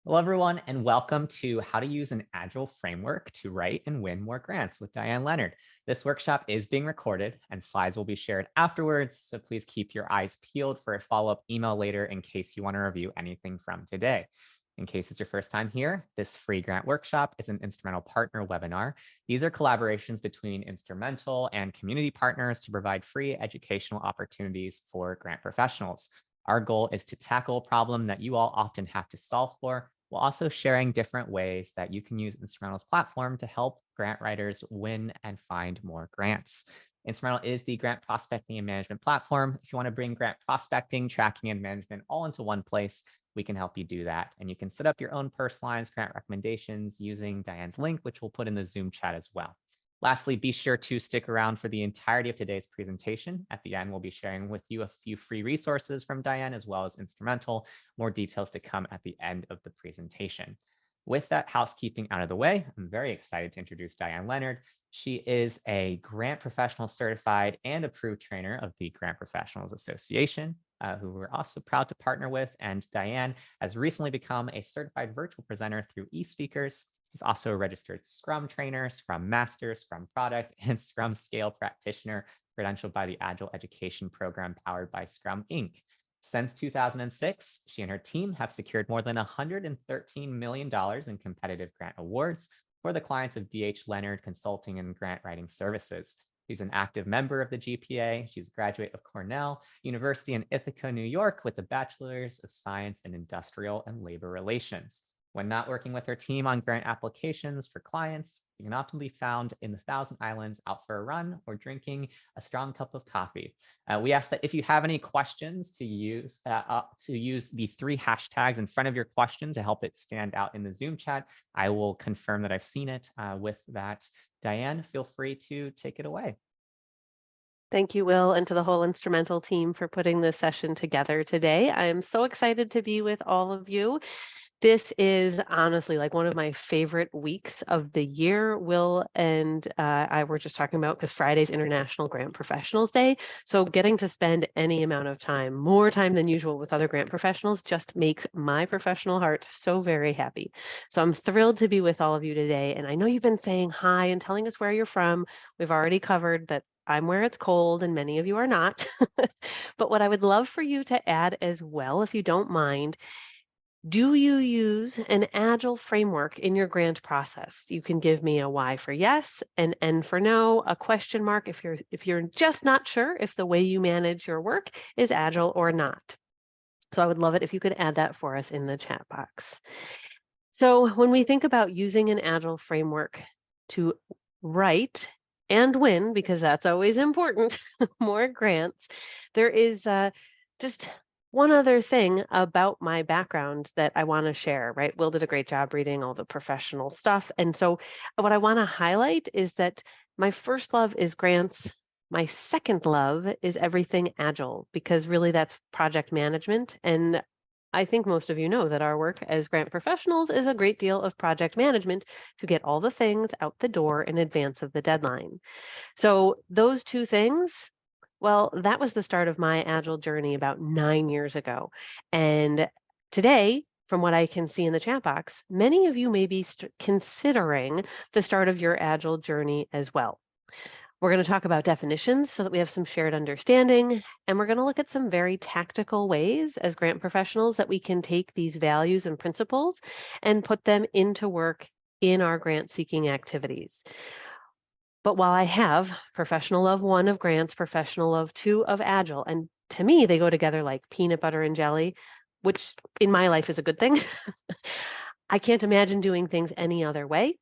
Hello, everyone, and welcome to How to Use an Agile Framework to Write and Win More Grants with Diane Leonard. This workshop is being recorded and slides will be shared afterwards, so please keep your eyes peeled for a follow-up email later in case you want to review anything from today. In case it's your first time here, this free grant workshop is an Instrumentl Partner Webinar. These are collaborations between Instrumentl and community partners to provide free educational opportunities for grant professionals. Our goal is to tackle a problem that you all often have to solve for, while also sharing different ways that you can use Instrumentl's platform to help grant writers win and find more grants. Instrumentl is the grant prospecting and management platform. If you want to bring grant prospecting, tracking, and management all into one place, we can help you do that. And you can set up your own personalized grant recommendations using Diane's link, which we'll put in the Zoom chat as well. Lastly, be sure to stick around for the entirety of today's presentation. At the end, we'll be sharing with you a few free resources from Diane as well as Instrumentl. More details to come at the end of the presentation. With that housekeeping out of the way, I'm very excited to introduce Diane Leonard. She is a grant professional certified and approved trainer of the Grant Professionals Association, who we're also proud to partner with. And Diane has recently become a certified virtual presenter through eSpeakers. She's also a registered Scrum trainer, Scrum Master, Scrum Product, and Scrum Scale Practitioner, credentialed by the Agile Education Program powered by Scrum Inc. Since 2006, she and her team have secured more than $113 million in competitive grant awards for the clients of D.H. Leonard Consulting and Grant Writing Services. She's an active member of the GPA. She's a graduate of Cornell University in Ithaca, New York, with a Bachelor's of Science in Industrial and Labor Relations. When not working with her team on grant applications for clients, you can often be found in the Thousand Islands out for a run or drinking a strong cup of coffee. We ask that if you have any questions to use the 3 hashtags in front of your question to help it stand out in the Zoom chat. I will confirm that I've seen it. With that, Diane, feel free to take it away. Thank you, Will, and to the whole Instrumentl team for putting this session together today. I am so excited to be with all of you. This is honestly like one of my favorite weeks of the year. Will and I were just talking about because Friday's International Grant Professionals Day. So getting to spend any amount of time, more time than usual with other grant professionals, just makes my professional heart so very happy. So I'm thrilled to be with all of you today. And I know you've been saying hi and telling us where you're from. We've already covered that I'm where it's cold and many of you are not. But what I would love for you to add as well, if you don't mind, do you use an Agile framework in your grant process? You can give me a Y for yes, an N for no, a question mark if you're just not sure if the way you manage your work is Agile or not. So I would love it if you could add that for us in the chat box. So when we think about using an Agile framework to write and win, because that's always important, more grants, there is just one other thing about my background that I want to share, right? Will did a great job reading all the professional stuff. And so what I want to highlight is that my first love is grants. My second love is everything Agile, because really that's project management. And I think most of you know that our work as grant professionals is a great deal of project management to get all the things out the door in advance of the deadline. So those two things, well, that was the start of my Agile journey about 9 years ago. And today, from what I can see in the chat box, many of you may be considering the start of your Agile journey as well. We're going to talk about definitions so that we have some shared understanding, and we're going to look at some very tactical ways as grant professionals that we can take these values and principles and put them into work in our grant seeking activities. But while I have professional love 1 of grants, professional love 2 of Agile, and to me, they go together like peanut butter and jelly, which in my life is a good thing. I can't imagine doing things any other way.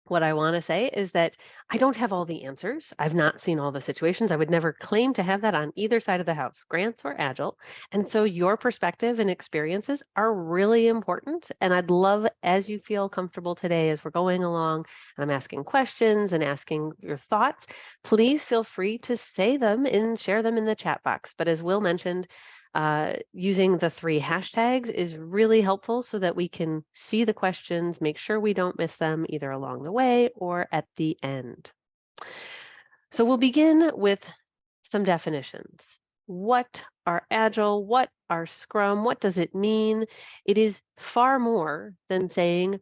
What I want to say is that I don't have all the answers. I've not seen all the situations. I would never claim to have that on either side of the house, grants or Agile. And so your perspective and experiences are really important. And I'd love, as you feel comfortable today, as we're going along, and I'm asking questions and asking your thoughts, please feel free to say them and share them in the chat box. But as Will mentioned, using the 3 hashtags is really helpful so that we can see the questions, make sure we don't miss them either along the way or at the end. So we'll begin with some definitions. what are Agile, what are Scrum, what does it mean? It is far more than saying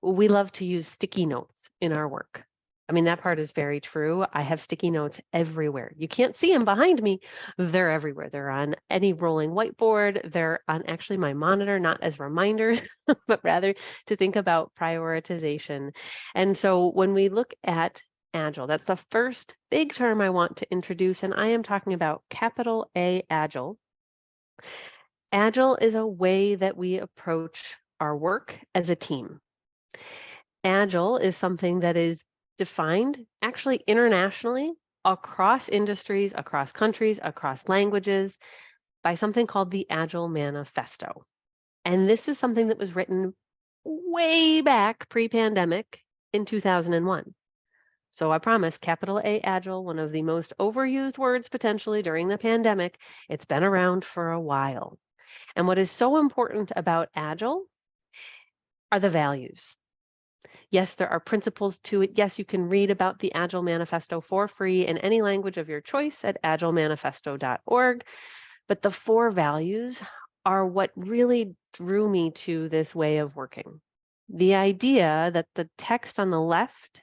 we love to use sticky notes in our work. I mean, that part is very true. I have sticky notes everywhere. You can't see them behind me. They're everywhere. They're on any rolling whiteboard. They're on actually my monitor, not as reminders, but rather to think about prioritization. And so when we look at Agile, that's the first big term I want to introduce, and I am talking about capital A Agile. Agile is a way that we approach our work as a team. Agile is something that is defined actually internationally across industries, across countries, across languages by something called the Agile Manifesto. And this is something that was written way back pre-pandemic in 2001. So I promise, capital A Agile, one of the most overused words potentially during the pandemic, it's been around for a while. And what is so important about Agile are the values. Yes, there are principles to it. Yes, you can read about the Agile Manifesto for free in any language of your choice at agilemanifesto.org. But the 4 values are what really drew me to this way of working. The idea that the text on the left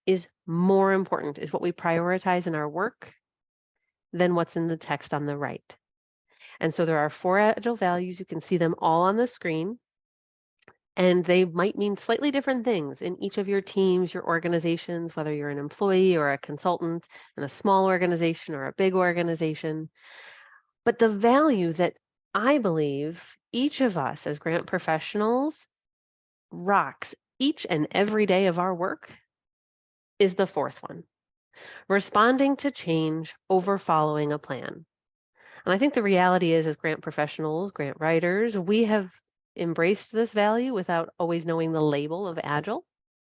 is more important, is what we prioritize in our work than what's in the text on the right. And so there are 4 Agile values. You can see them all on the screen. And they might mean slightly different things in each of your teams, your organizations, whether you're an employee or a consultant in a small organization or a big organization. But the value that I believe each of us as grant professionals rocks each and every day of our work is the 4th one, responding to change over following a plan. And I think the reality is, as grant professionals, grant writers, we have embraced this value without always knowing the label of Agile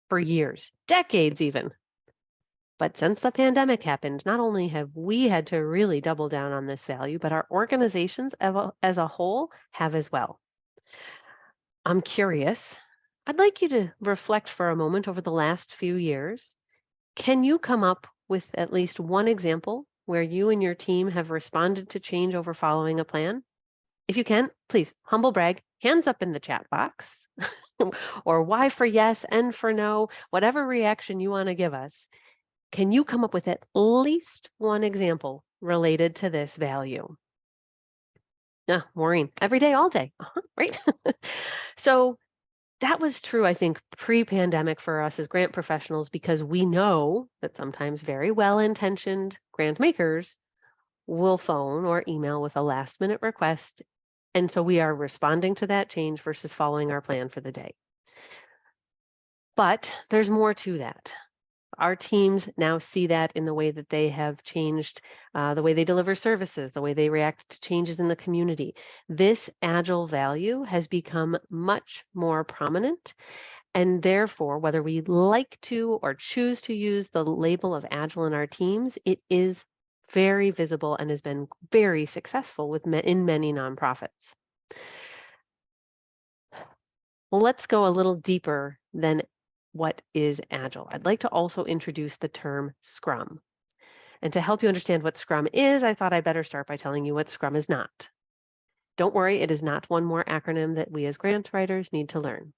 for years, decades even. But since the pandemic happened, not only have we had to really double down on this value, but our organizations as a whole have as well. I'm curious. I'd like you to reflect for a moment over the last few years. Can you come up with at least one example where you and your team have responded to change over following a plan? If you can, please, humble brag, hands up in the chat box, or Y for yes, N for no, whatever reaction you want to give us. Can you come up with at least one example related to this value? Maureen, every day, all day, right? So that was true, I think, pre-pandemic for us as grant professionals, because we know that sometimes very well-intentioned grant makers will phone or email with a last-minute request. And so we are responding to that change versus following our plan for the day. But there's more to that. Our teams now see that in the way that they have changed the way they deliver services, the way they react to changes in the community. This Agile value has become much more prominent. And therefore, whether we like to or choose to use the label of Agile in our teams, it is very visible and has been very successful in many nonprofits. Well, let's go a little deeper than what is Agile. I'd like to also introduce the term Scrum. And to help you understand what Scrum is, I thought I better start by telling you what Scrum is not. Don't worry, it is not one more acronym that we as grant writers need to learn.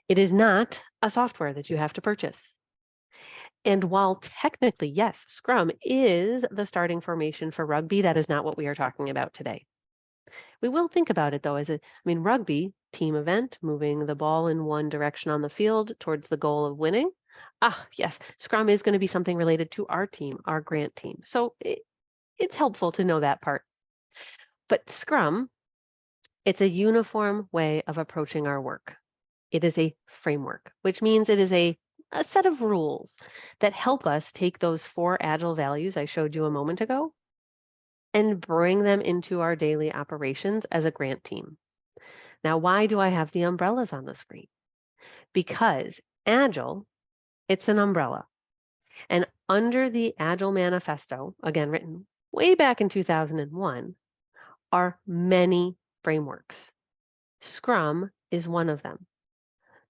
It is not a software that you have to purchase. And while technically, yes, Scrum is the starting formation for rugby, that is not what we are talking about today. We will think about it though rugby, team event, moving the ball in one direction on the field towards the goal of winning. Yes, Scrum is going to be something related to our team, our grant team. So it's helpful to know that part. But Scrum, it's a uniform way of approaching our work. It is a framework, which means it is a set of rules that help us take those 4 Agile values I showed you a moment ago and bring them into our daily operations as a grant team. Now, why do I have the umbrellas on the screen? Because Agile, it's an umbrella. And under the Agile Manifesto, again, written way back in 2001, are many frameworks. Scrum is one of them.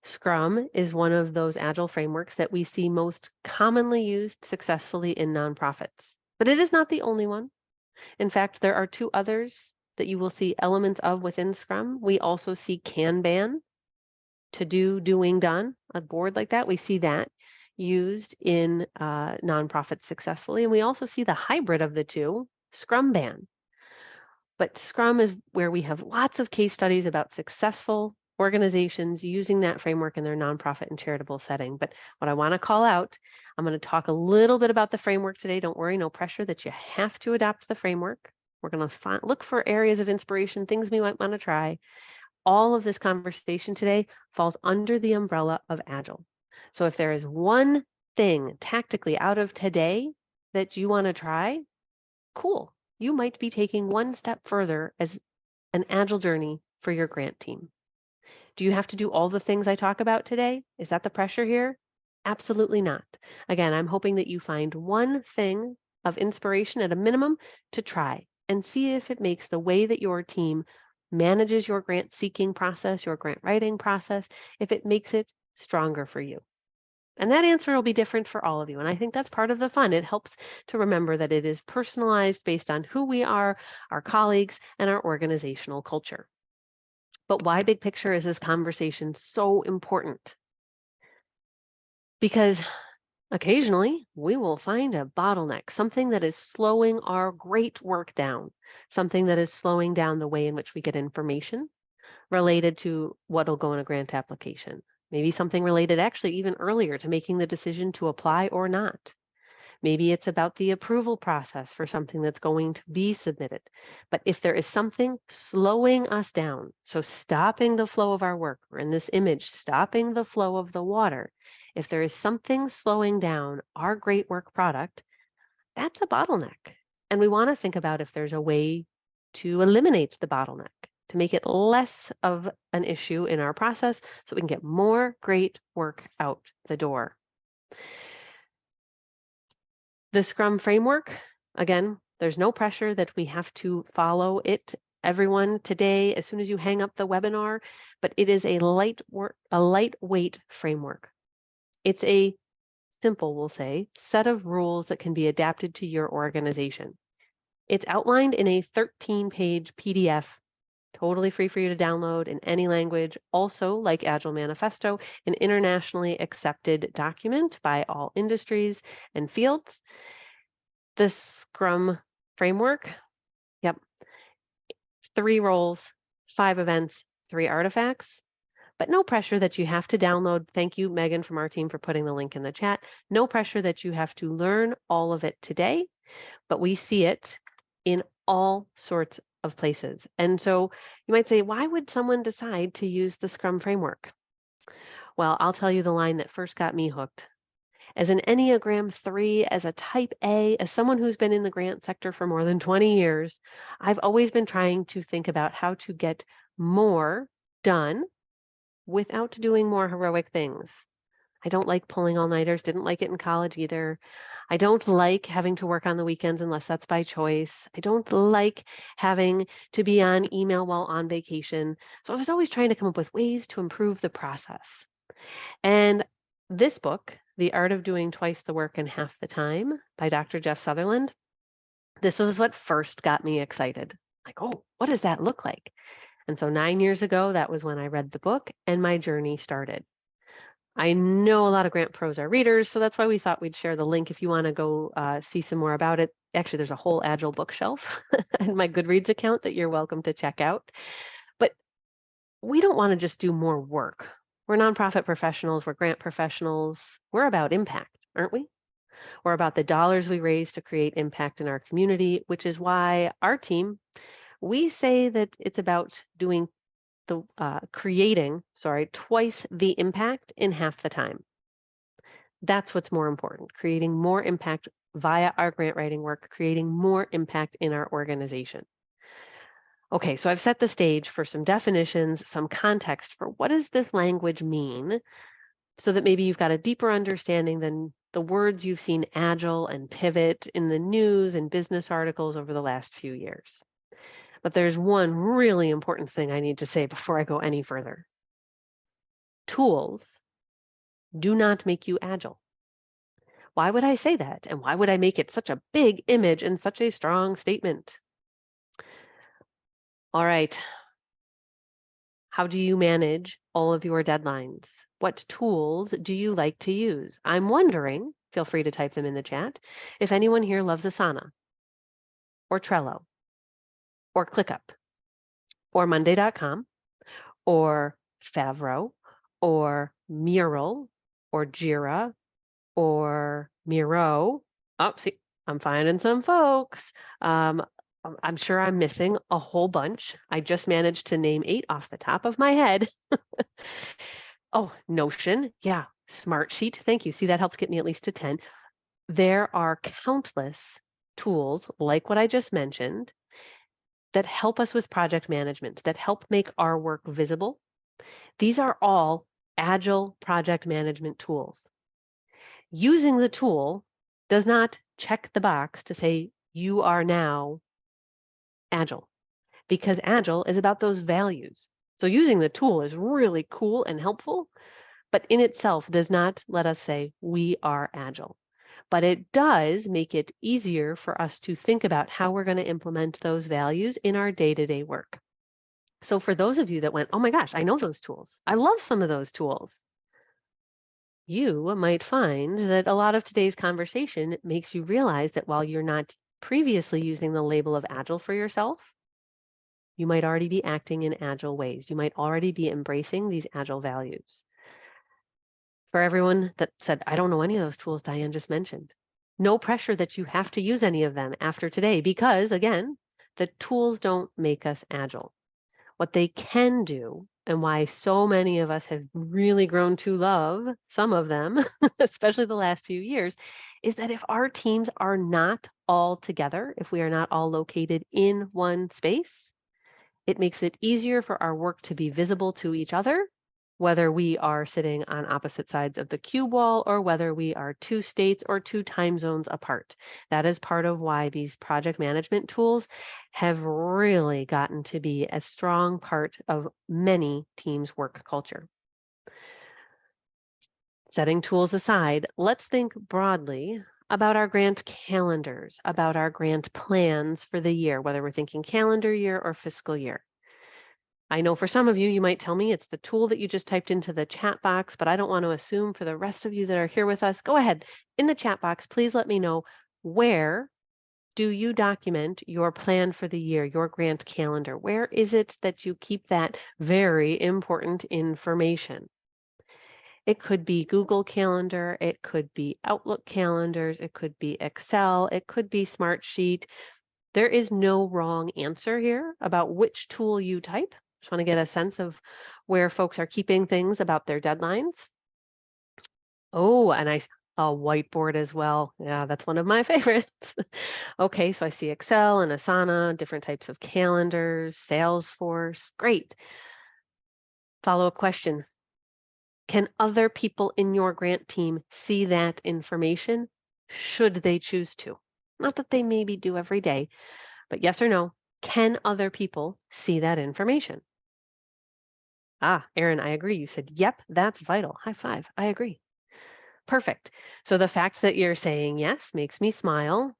Scrum is one of those Agile frameworks that we see most commonly used successfully in nonprofits, but it is not the only one. In fact, there are 2 others that you will see elements of within Scrum. We also see Kanban, to do, doing, done, a board like that. We see that used in nonprofits successfully. And we also see the hybrid of the 2, Scrumban. But Scrum is where we have lots of case studies about successful organizations using that framework in their nonprofit and charitable setting. But what I want to call out, I'm going to talk a little bit about the framework today. Don't worry, no pressure that you have to adopt the framework. We're going to look for areas of inspiration, things we might want to try. All of this conversation today falls under the umbrella of Agile. So if there is one thing tactically out of today that you want to try, cool. You might be taking one step further as an Agile journey for your grant team. Do you have to do all the things I talk about today? Is that the pressure here? Absolutely not. Again, I'm hoping that you find one thing of inspiration at a minimum to try and see if it makes the way that your team manages your grant seeking process, your grant writing process, if it makes it stronger for you. And that answer will be different for all of you. And I think that's part of the fun. It helps to remember that it is personalized based on who we are, our colleagues, and our organizational culture. But why big picture is this conversation so important? Because occasionally we will find a bottleneck, something that is slowing our great work down, something that is slowing down the way in which we get information related to what will go in a grant application. Maybe something related actually even earlier to making the decision to apply or not. Maybe it's about the approval process for something that's going to be submitted. But if there is something slowing us down, so stopping the flow of our work, or in this image, stopping the flow of the water, if there is something slowing down our great work product, that's a bottleneck. And we want to think about if there's a way to eliminate the bottleneck, to make it less of an issue in our process so we can get more great work out the door. The Scrum framework, again, there's no pressure that we have to follow it, everyone, today, as soon as you hang up the webinar, but it is a lightweight framework. It's a simple, we'll say, set of rules that can be adapted to your organization. It's outlined in a 13-page PDF, totally free for you to download in any language. Also, like Agile Manifesto, an internationally accepted document by all industries and fields. The Scrum framework, yep, 3 roles, 5 events, 3 artifacts, but no pressure that you have to download. Thank you, Megan, from our team for putting the link in the chat. No pressure that you have to learn all of it today, but we see it in all sorts of places. And so you might say, why would someone decide to use the Scrum framework? Well, I'll tell you the line that first got me hooked. As an Enneagram 3, as a type A, as someone who's been in the grant sector for more than 20 years, I've always been trying to think about how to get more done without doing more heroic things. I don't like pulling all-nighters, didn't like it in college either. I don't like having to work on the weekends unless that's by choice. I don't like having to be on email while on vacation. So I was always trying to come up with ways to improve the process. And this book, The Art of Doing Twice the Work in Half the Time by Dr. Jeff Sutherland, this was what first got me excited. Like, oh, what does that look like? And so 9 years ago, that was when I read the book and my journey started. I know a lot of grant pros are readers, so that's why we thought we'd share the link if you want to go see some more about it. Actually, there's a whole Agile bookshelf in my Goodreads account that you're welcome to check out. But we don't want to just do more work. We're nonprofit professionals, we're grant professionals. We're about impact, aren't we? We're about the dollars we raise to create impact in our community, which is why our team, we say that it's about doing creating twice the impact in half the time. That's what's more important, creating more impact via our grant writing work, creating more impact in our organization. Okay, so I've set the stage for some definitions, some context for what does this language mean, so that maybe you've got a deeper understanding than the words you've seen Agile and pivot in the news and business articles over the last few years. But there's one really important thing I need to say before I go any further. Tools do not make you Agile. Why would I say that? And why would I make it such a big image and such a strong statement? All right. How do you manage all of your deadlines? What tools do you like to use? I'm wondering, feel free to type them in the chat, if anyone here loves Asana or Trello or ClickUp or Monday.com or Favro or Mural or Jira or Miro. Oh, see, I'm finding some folks. I'm sure I'm missing a whole bunch. I just managed to name 8 off the top of my head. Oh, Notion. Yeah. Smartsheet. Thank you. See, that helped get me at least to 10. There are countless tools like what I just mentioned that help us with project management, that help make our work visible. These are all Agile project management tools. Using the tool does not check the box to say you are now Agile, because Agile is about those values. So using the tool is really cool and helpful, but in itself does not let us say we are Agile. But it does make it easier for us to think about how we're going to implement those values in our day-to-day work. So for those of you that went, oh my gosh, I know those tools. I love some of those tools. You might find that a lot of today's conversation makes you realize that while you're not previously using the label of Agile for yourself, you might already be acting in Agile ways. You might already be embracing these Agile values. For everyone that said, I don't know any of those tools Diane just mentioned, no pressure that you have to use any of them after today, because again, the tools don't make us Agile. What they can do, and why so many of us have really grown to love some of them, especially the last few years, is that if our teams are not all together, if we are not all located in one space, it makes it easier for our work to be visible to each other, whether we are sitting on opposite sides of the cube wall or whether we are 2 states or 2 time zones apart. That is part of why these project management tools have really gotten to be a strong part of many teams' work culture. Setting tools aside, let's think broadly about our grant calendars, about our grant plans for the year, whether we're thinking calendar year or fiscal year. I know for some of you, you might tell me it's the tool that you just typed into the chat box, but I don't want to assume for the rest of you that are here with us. Go ahead in the chat box, please let me know, where do you document your plan for the year, your grant calendar? Where is it that you keep that very important information? It could be Google Calendar, it could be Outlook calendars, it could be Excel, it could be Smartsheet. There is no wrong answer here about which tool you type. Just want to get a sense of where folks are keeping things about their deadlines. Oh, and a whiteboard as well. Yeah, that's one of my favorites. Okay, so I see Excel and Asana, different types of calendars, Salesforce. Great. Follow-up question. Can other people in your grant team see that information should they choose to? Not that they maybe do every day, but yes or no, can other people see that information? Ah, Erin, I agree. You said, yep, that's vital. High five. I agree. Perfect. So the fact that you're saying yes makes me smile.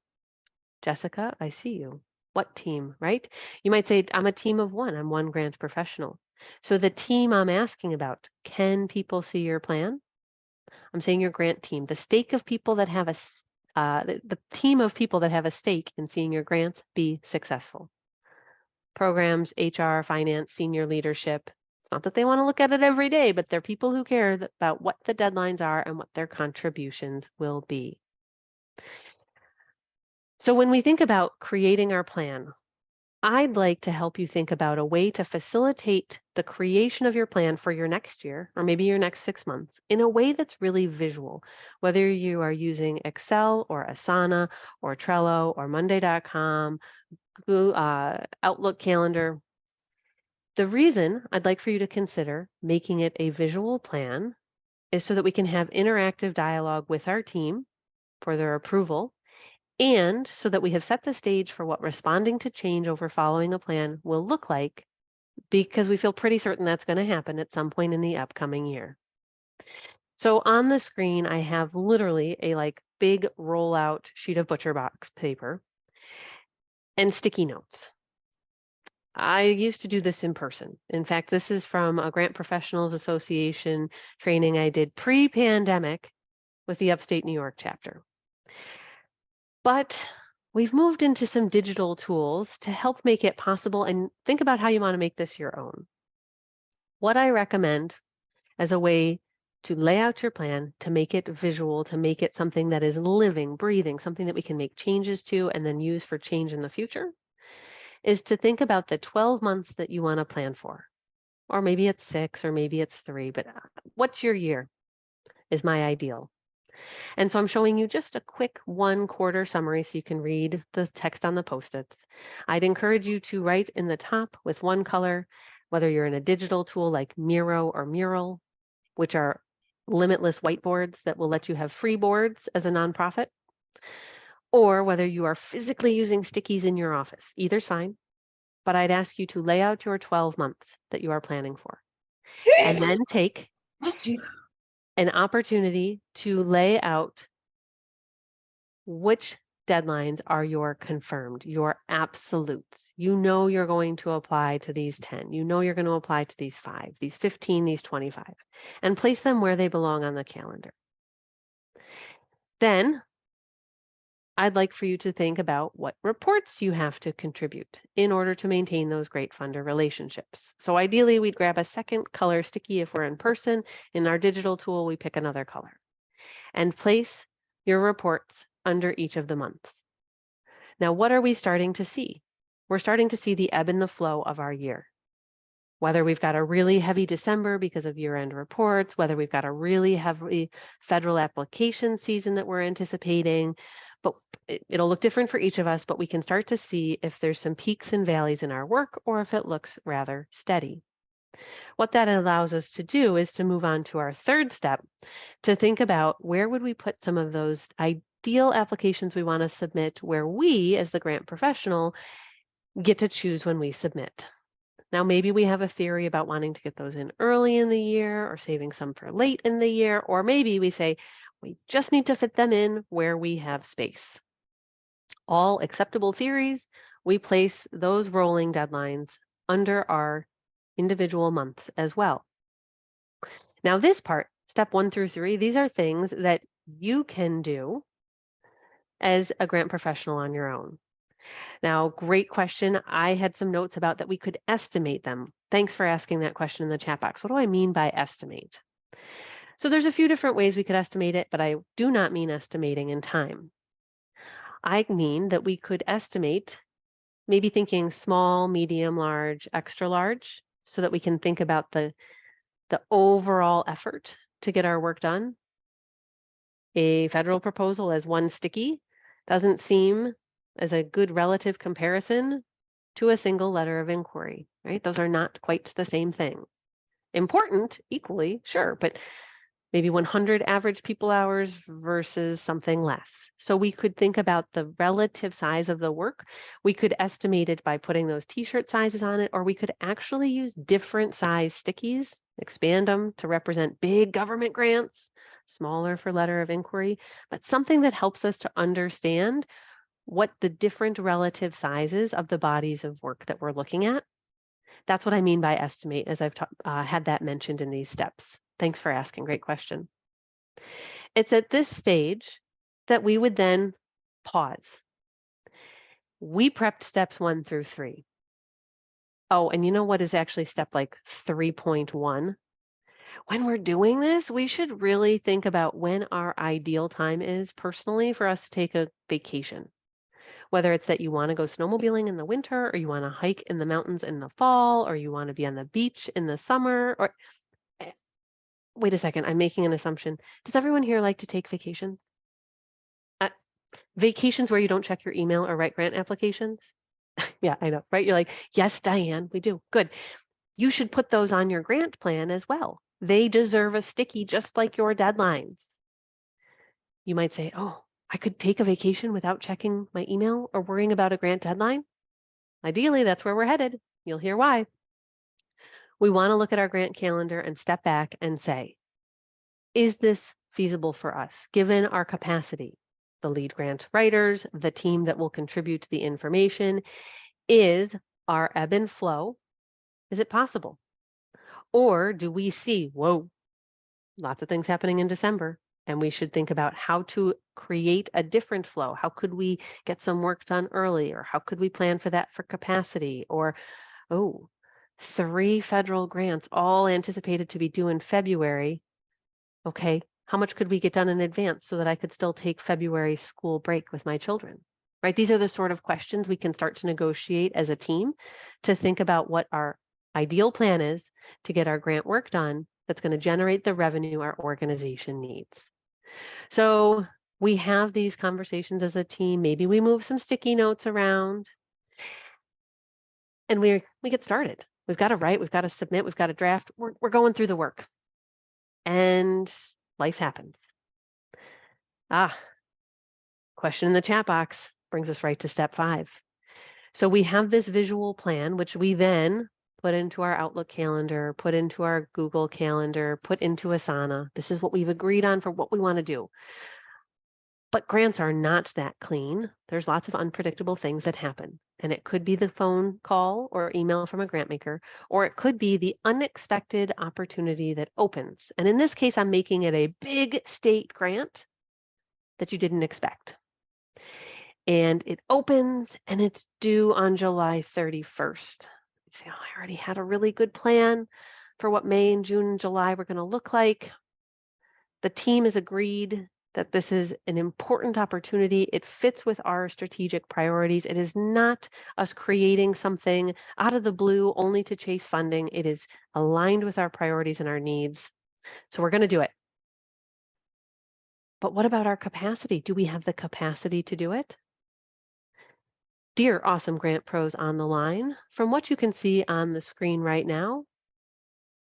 Jessica, I see you. What team, right? You might say, I'm a team of 1. I'm 1 grant professional. So the team I'm asking about, can people see your plan? I'm saying your grant team, the stake of people that have the team of people that have a stake in seeing your grants be successful. Programs, HR, finance, senior leadership. It's not that they want to look at it every day, but they're people who care about what the deadlines are and what their contributions will be. So when we think about creating our plan, I'd like to help you think about a way to facilitate the creation of your plan for your next year, or maybe your next 6 months, in a way that's really visual, whether you are using Excel or Asana or Trello or Monday.com, Outlook calendar. The reason I'd like for you to consider making it a visual plan is so that we can have interactive dialogue with our team for their approval, and so that we have set the stage for what responding to change over following a plan will look like, because we feel pretty certain that's going to happen at some point in the upcoming year. So on the screen, I have literally a big rollout sheet of butcher box paper and sticky notes. I used to do this in person. In fact, this is from a Grant Professionals Association training I did pre-pandemic with the Upstate New York chapter. But we've moved into some digital tools to help make it possible, and think about how you want to make this your own. What I recommend as a way to lay out your plan, to make it visual, to make it something that is living, breathing, something that we can make changes to and then use for change in the future, is to think about the 12 months that you want to plan for. Or maybe it's 6, or maybe it's 3, but what's your year is my ideal. And so I'm showing you just a quick 1/4 summary so you can read the text on the Post-its. I'd encourage you to write in the top with one color, whether you're in a digital tool like Miro or Mural, which are limitless whiteboards that will let you have free boards as a nonprofit, or whether you are physically using stickies in your office. Either's fine, but I'd ask you to lay out your 12 months that you are planning for, and then take an opportunity to lay out which deadlines are your confirmed, your absolutes. You know you're going to apply to these 10. You know you're going to apply to these 5, these 15, these 25, and place them where they belong on the calendar. Then I'd like for you to think about what reports you have to contribute in order to maintain those great funder relationships. So ideally, we'd grab a second color sticky if we're in person. In our digital tool, we pick another color and place your reports under each of the months. Now, what are we starting to see? We're starting to see the ebb and the flow of our year. Whether we've got a really heavy December because of year-end reports, whether we've got a really heavy federal application season that we're anticipating, but it'll look different for each of us, but we can start to see if there's some peaks and valleys in our work or if it looks rather steady. What that allows us to do is to move on to our third step, to think about where would we put some of those ideal applications we want to submit, where we, as the grant professional, get to choose when we submit. Now, maybe we have a theory about wanting to get those in early in the year or saving some for late in the year, or maybe we say we just need to fit them in where we have space. All acceptable theories, we place those rolling deadlines under our individual months as well. Now, this part, step 1 through 3, these are things that you can do as a grant professional on your own. Now, great question. I had some notes about that we could estimate them. Thanks for asking that question in the chat box. What do I mean by estimate? So there's a few different ways we could estimate it, but I do not mean estimating in time. I mean that we could estimate, maybe thinking small, medium, large, extra large, so that we can think about the overall effort to get our work done. A federal proposal as one sticky doesn't seem as a good relative comparison to a single letter of inquiry, right? Those are not quite the same thing. Important equally, sure, but maybe 100 average people hours versus something less. So we could think about the relative size of the work. We could estimate it by putting those t-shirt sizes on it, or we could actually use different size stickies, expand them to represent big government grants, smaller for letter of inquiry, but something that helps us to understand what the different relative sizes of the bodies of work that we're looking at. That's what I mean by estimate, as I've had that mentioned in these steps. Thanks for asking, great question. It's at this stage that we would then pause. We prepped steps 1 through 3. Oh, and you know what is actually step like 3.1? When we're doing this, we should really think about when our ideal time is personally for us to take a vacation. Whether it's that you want to go snowmobiling in the winter, or you want to hike in the mountains in the fall, or you want to be on the beach in the summer, or wait a second, I'm making an assumption. Does everyone here like to take vacations? Vacations where you don't check your email or write grant applications? Yeah, I know, right? You're like, yes, Diane, we do. Good. You should put those on your grant plan as well. They deserve a sticky just like your deadlines. You might say, oh, I could take a vacation without checking my email or worrying about a grant deadline. Ideally, that's where we're headed. You'll hear why. We want to look at our grant calendar and step back and say, is this feasible for us, given our capacity? the lead grant writers, the team that will contribute the information, is our ebb and flow. Is it possible? Or do we see, whoa, lots of things happening in December, and we should think about how to create a different flow? How could we get some work done early? Or how could we plan for that for capacity? Or, oh, 3 federal grants all anticipated to be due in February. Okay, how much could we get done in advance so that I could still take February school break with my children? Right? These are the sort of questions we can start to negotiate as a team to think about what our ideal plan is to get our grant work done that's going to generate the revenue our organization needs. So we have these conversations as a team. Maybe we move some sticky notes around and we get started. We've got to write, we've got to submit, we've got to draft. We're going through the work. And life happens. Question in the chat box brings us right to step 5. So we have this visual plan, which we then put into our Outlook calendar, put into our Google calendar, put into Asana. This is what we've agreed on for what we want to do. But grants are not that clean. There's lots of unpredictable things that happen. And it could be the phone call or email from a grant maker, or it could be the unexpected opportunity that opens. And in this case, I'm making it a big state grant that you didn't expect. And it opens and it's due on July 31st. You say, oh, I already had a really good plan for what May and June and July were going to look like. The team has agreed that this is an important opportunity. It fits with our strategic priorities. It is not us creating something out of the blue only to chase funding. It is aligned with our priorities and our needs. So we're going to do it. But what about our capacity? Do we have the capacity to do it? Dear awesome grant pros on the line, from what you can see on the screen right now,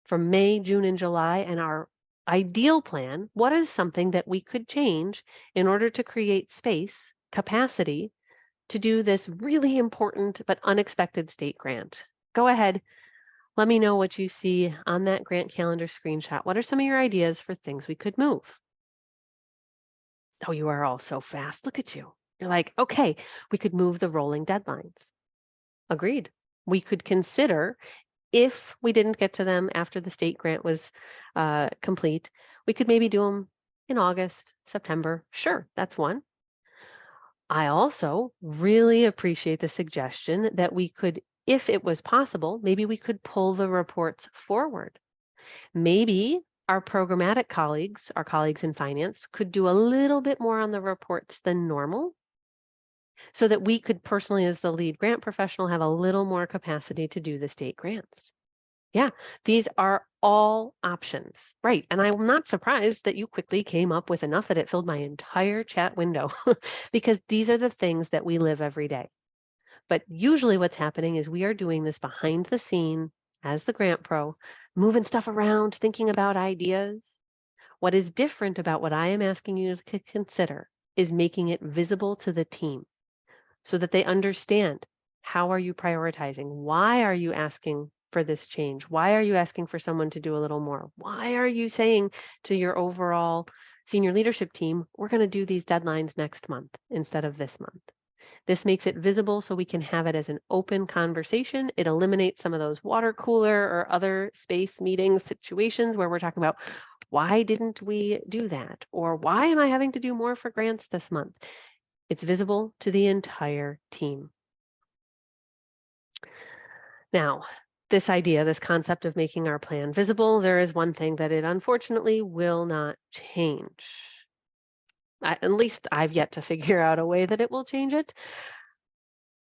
from May, June, and July, and our ideal plan, what is something that we could change in order to create space, capacity, to do this really important but unexpected state grant? Go ahead. Let me know what you see on that grant calendar screenshot. What are some of your ideas for things we could move? Oh, you are all so fast. Look at you. You're like, okay, we could move the rolling deadlines. Agreed. We could consider, if we didn't get to them after the state grant was complete, we could maybe do them in August, September. Sure, that's one. I also really appreciate the suggestion that we could, if it was possible, maybe we could pull the reports forward. Maybe our programmatic colleagues, our colleagues in finance, could do a little bit more on the reports than normal, so that we could personally, as the lead grant professional, have a little more capacity to do the state grants. Yeah, these are all options, right? And I'm not surprised that you quickly came up with enough that it filled my entire chat window, because these are the things that we live every day. But usually what's happening is we are doing this behind the scene as the grant pro, moving stuff around, thinking about ideas. What is different about what I am asking you to consider is making it visible to the team, so that they understand, how are you prioritizing? Why are you asking for this change? Why are you asking for someone to do a little more? Why are you saying to your overall senior leadership team, we're going to do these deadlines next month instead of this month? This makes it visible so we can have it as an open conversation. It eliminates some of those water cooler or other space meeting situations where we're talking about, why didn't we do that? Or why am I having to do more for grants this month? It's visible to the entire team. Now, this idea, this concept of making our plan visible, there is one thing that it unfortunately will not change. At least I've yet to figure out a way that it will change it.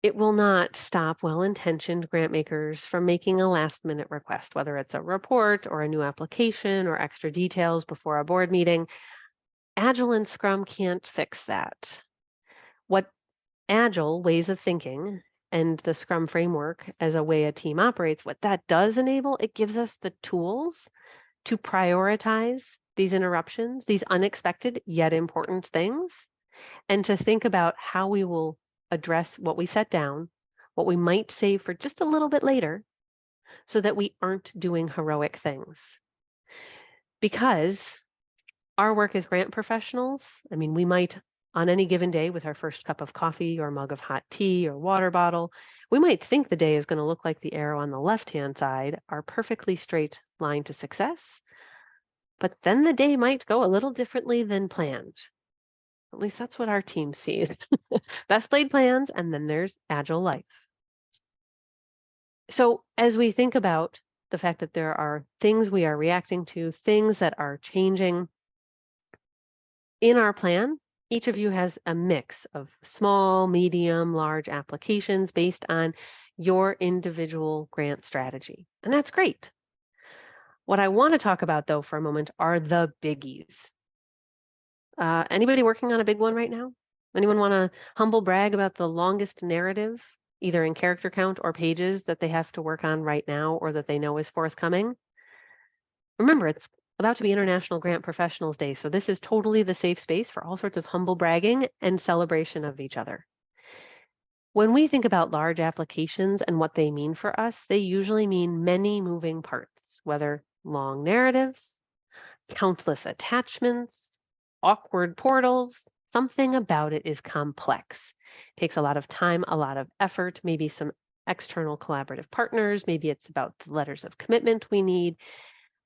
It will not stop well-intentioned grant makers from making a last-minute request, whether it's a report or a new application or extra details before a board meeting. Agile and Scrum can't fix that. What Agile ways of thinking and the Scrum framework as a way a team operates, what that does enable, it gives us the tools to prioritize these interruptions, these unexpected yet important things, and to think about how we will address what we set down, what we might save for just a little bit later, so that we aren't doing heroic things. Because our work as grant professionals, I mean, we might On any given day with our first cup of coffee or mug of hot tea or water bottle, we might think the day is going to look like the arrow on the left-hand side, our perfectly straight line to success. But then the day might go a little differently than planned. At least that's what our team sees. Best laid plans, and then there's Agile life. So as we think about the fact that there are things we are reacting to, things that are changing in our plan, each of you has a mix of small, medium, large applications based on your individual grant strategy. And that's great. What I want to talk about, though, for a moment are the biggies. Anybody working on a big one right now? Anyone want to humble brag about the longest narrative, either in character count or pages, that they have to work on right now or that they know is forthcoming? Remember, it's about to be International Grant Professionals Day, so this is totally the safe space for all sorts of humble bragging and celebration of each other. When we think about large applications and what they mean for us, they usually mean many moving parts, whether long narratives, countless attachments, awkward portals. Something about it is complex. It takes a lot of time, a lot of effort, maybe some external collaborative partners. Maybe it's about the letters of commitment we need.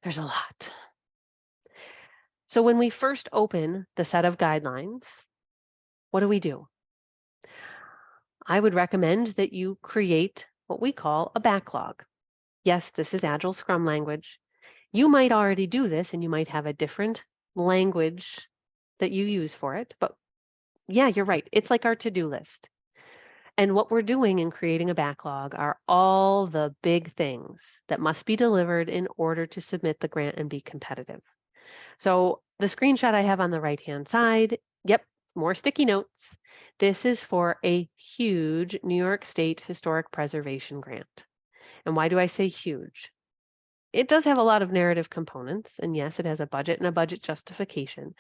There's a lot. So when we first open the set of guidelines, what do? I would recommend that you create what we call a backlog. Yes, this is Agile Scrum language. You might already do this and you might have a different language that you use for it, but yeah, you're right. It's like our to-do list. And what we're doing in creating a backlog are all the big things that must be delivered in order to submit the grant and be competitive. So the screenshot I have on the right-hand side, yep, more sticky notes. This is for a huge New York State Historic Preservation grant. And why do I say huge? It does have a lot of narrative components, and yes, it has a budget and a budget justification,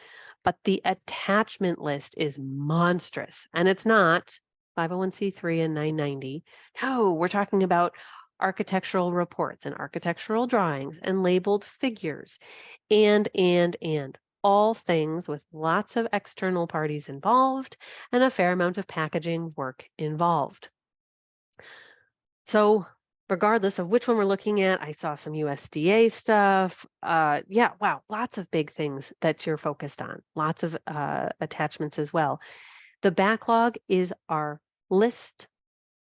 but the attachment list is monstrous, and it's not 501c3 and 990. No, we're talking about architectural reports and architectural drawings and labeled figures and all things with lots of external parties involved and a fair amount of packaging work involved. So regardless of which one we're looking at, I saw some USDA stuff. Yeah, wow, lots of big things that you're focused on, lots of attachments as well. The backlog is our list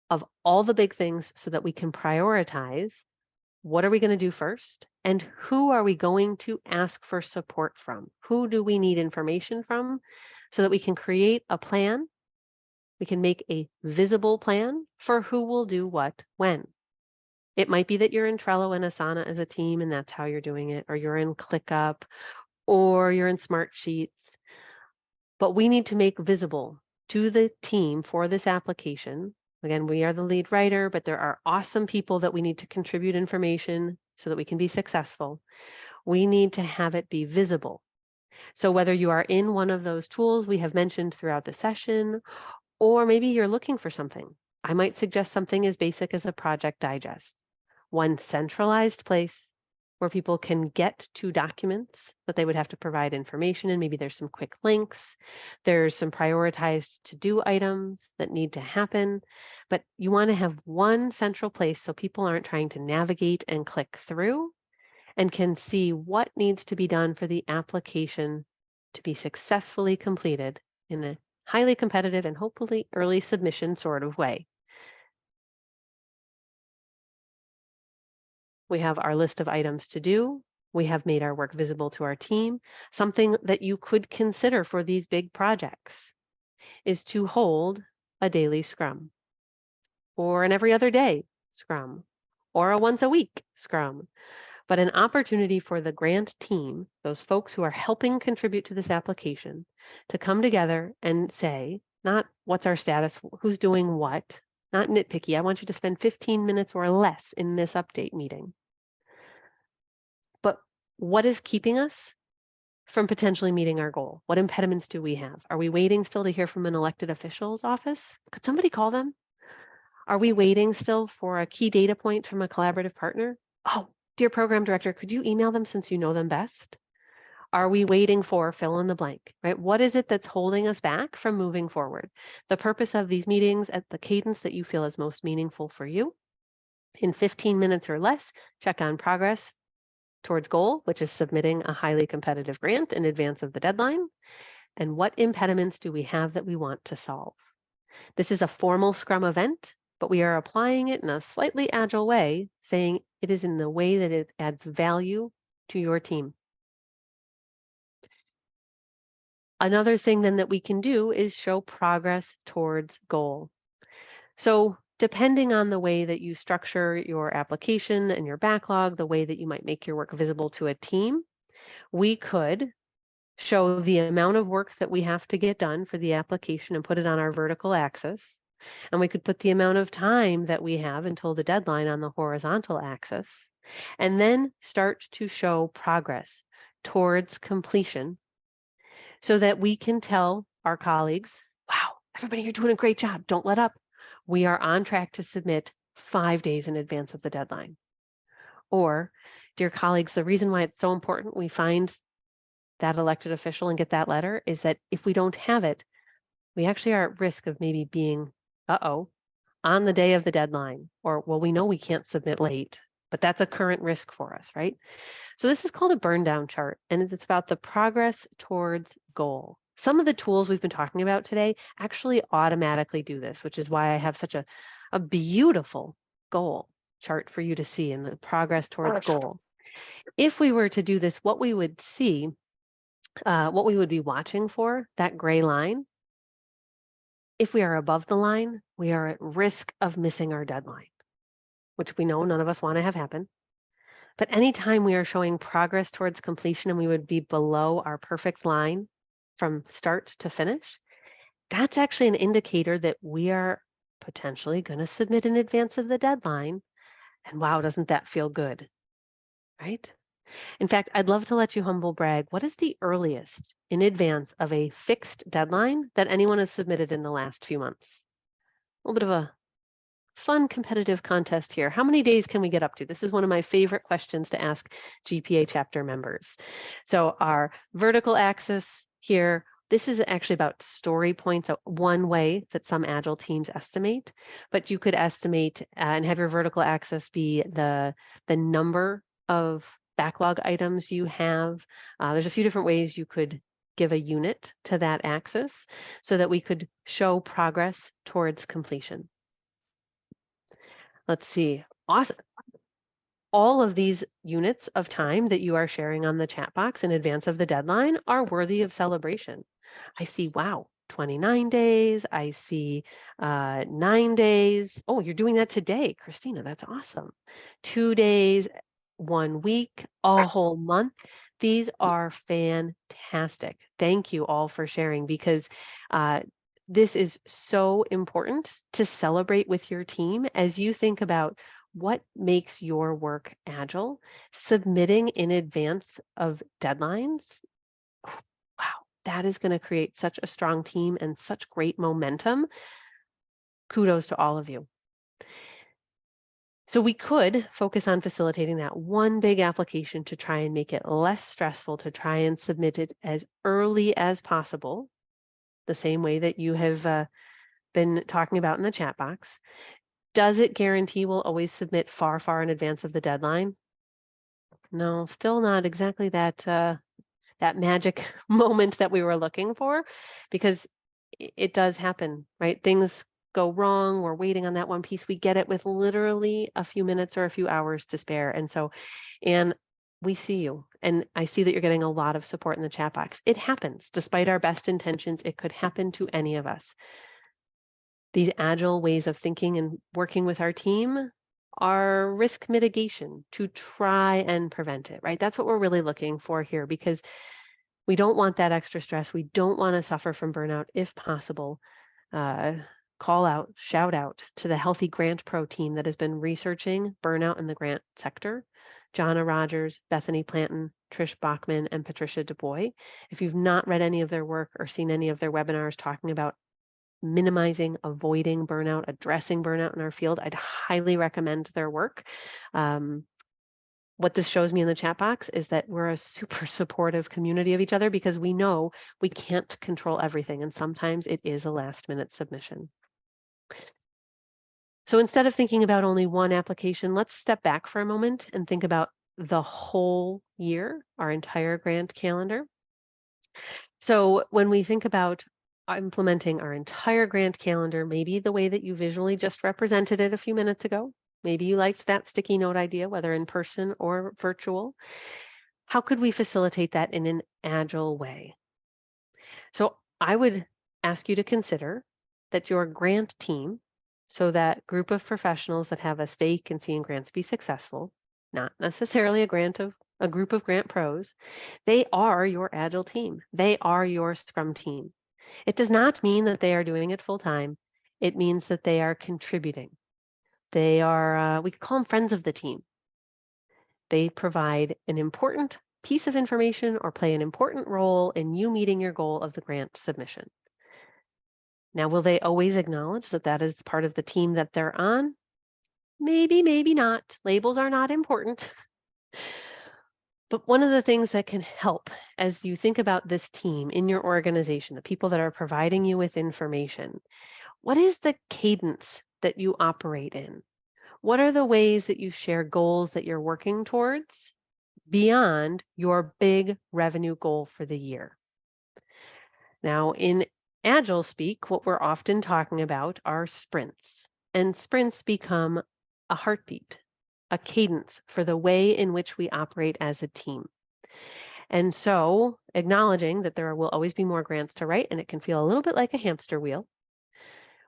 of all the big things so that we can prioritize what are we going to do first and who are we going to ask for support from? Who do we need information from so that we can create a plan? We can make a visible plan for who will do what when. It might be that you're in Trello and Asana as a team and that's how you're doing it, or you're in ClickUp, or you're in Smartsheets. But we need to make visible to the team for this application. Again, we are the lead writer, but there are awesome people that we need to contribute information so that we can be successful. We need to have it be visible. So whether you are in one of those tools we have mentioned throughout the session, or maybe you're looking for something, I might suggest something as basic as a project digest. One centralized place where people can get to documents that they would have to provide information in. Maybe there's some quick links. There's some prioritized to-do items that need to happen. But you want to have one central place so people aren't trying to navigate and click through and can see what needs to be done for the application to be successfully completed in a highly competitive and hopefully early submission sort of way. We have our list of items to do. We have made our work visible to our team. Something that you could consider for these big projects is to hold a daily Scrum, or an every other day Scrum, or a once a week Scrum, but an opportunity for the grant team, those folks who are helping contribute to this application, to come together and say, not what's our status, who's doing what, not nitpicky. I want you to spend 15 minutes or less in this update meeting. But what is keeping us from potentially meeting our goal? What impediments do we have? Are we waiting still to hear from an elected official's office? Could somebody call them? Are we waiting still for a key data point from a collaborative partner? Oh, dear program director, could you email them since you know them best? Are we waiting for fill in the blank, right? What is it that's holding us back from moving forward? The purpose of these meetings at the cadence that you feel is most meaningful for you. In 15 minutes or less, check on progress towards goal, which is submitting a highly competitive grant in advance of the deadline. And what impediments do we have that we want to solve? This is a formal Scrum event, but we are applying it in a slightly agile way, saying it is in the way that it adds value to your team. Another thing then that we can do is show progress towards goal. So depending on the way that you structure your application and your backlog, the way that you might make your work visible to a team, we could show the amount of work that we have to get done for the application and put it on our vertical axis. And we could put the amount of time that we have until the deadline on the horizontal axis, and then start to show progress towards completion so that we can tell our colleagues, wow, everybody, you're doing a great job. Don't let up. We are on track to submit 5 days in advance of the deadline. Or, dear colleagues, the reason why it's so important we find that elected official and get that letter is that if we don't have it, we actually are at risk of maybe being, on the day of the deadline, or, well, we know we can't submit late, but that's a current risk for us, right? So this is called a burn down chart, and it's about the progress towards goal. Some of the tools we've been talking about today actually automatically do this, which is why I have such a beautiful goal chart for you to see in the progress towards goal. If we were to do this, what we would see, what we would be watching for, that gray line, if we are above the line, we are at risk of missing our deadline, which we know none of us want to have happen. But anytime we are showing progress towards completion and we would be below our perfect line from start to finish, that's actually an indicator that we are potentially going to submit in advance of the deadline. And wow, doesn't that feel good, right? In fact, I'd love to let you humble brag. What is the earliest in advance of a fixed deadline that anyone has submitted in the last few months? A little bit of a fun competitive contest here. How many days can we get up to? This is one of my favorite questions to ask GPA chapter members. So our vertical axis here, this is actually about story points, one way that some Agile teams estimate, but you could estimate and have your vertical axis be the number of backlog items you have. There's a few different ways you could give a unit to that axis so that we could show progress towards completion. Let's see. Awesome. All of these units of time that you are sharing on the chat box in advance of the deadline are worthy of celebration. I see, wow, 29 days. I see 9 days. Oh, you're doing that today, Christina. That's awesome. 2 days, 1 week, a whole month. These are fantastic. Thank you all for sharing because this is so important to celebrate with your team as you think about what makes your work agile. Submitting in advance of deadlines, wow, that is going to create such a strong team and such great momentum. Kudos to all of you. So we could focus on facilitating that one big application to try and make it less stressful, to try and submit it as early as possible, the same way that you have been talking about in the chat box. Does it guarantee we'll always submit far, far in advance of the deadline? No, still not exactly that that magic moment that we were looking for, because it does happen, right? Things go wrong. We're waiting on that one piece. We get it with literally a few minutes or a few hours to spare. And so, and we see you, and I see that you're getting a lot of support in the chat box. It happens. Despite our best intentions, it could happen to any of us. These agile ways of thinking and working with our team are risk mitigation to try and prevent it, right? That's what we're really looking for here, because we don't want that extra stress. We don't want to suffer from burnout if possible. Call out, shout out to the Healthy Grant Pro team that has been researching burnout in the grant sector. Jonna Rogers, Bethany Planton, Trish Bachman, and Patricia DuBois. If you've not read any of their work or seen any of their webinars talking about minimizing, avoiding burnout, addressing burnout in our field, I'd highly recommend their work. What this shows me in the chat box is that we're a super supportive community of each other because we know we can't control everything, and sometimes it is a last-minute submission. So instead of thinking about only one application, let's step back for a moment and think about the whole year, our entire grant calendar. So when we think about implementing our entire grant calendar, maybe the way that you visually just represented it a few minutes ago, maybe you liked that sticky note idea, whether in person or virtual. How could we facilitate that in an agile way? So I would ask you to consider that your grant team, so that group of professionals that have a stake in seeing grants be successful, not necessarily a group of grant pros, they are your agile team. They are your Scrum team. It does not mean that they are doing it full time. It means that they are contributing. They are, we call them friends of the team. They provide an important piece of information or play an important role in you meeting your goal of the grant submission. Now, will they always acknowledge that that is part of the team that they're on? Maybe, maybe not. Labels are not important. But one of the things that can help as you think about this team in your organization, the people that are providing you with information, what is the cadence that you operate in? What are the ways that you share goals that you're working towards beyond your big revenue goal for the year? Now, in Agile speak, what we're often talking about are sprints, and sprints become a heartbeat, a cadence for the way in which we operate as a team. And so, acknowledging that there will always be more grants to write, and it can feel a little bit like a hamster wheel,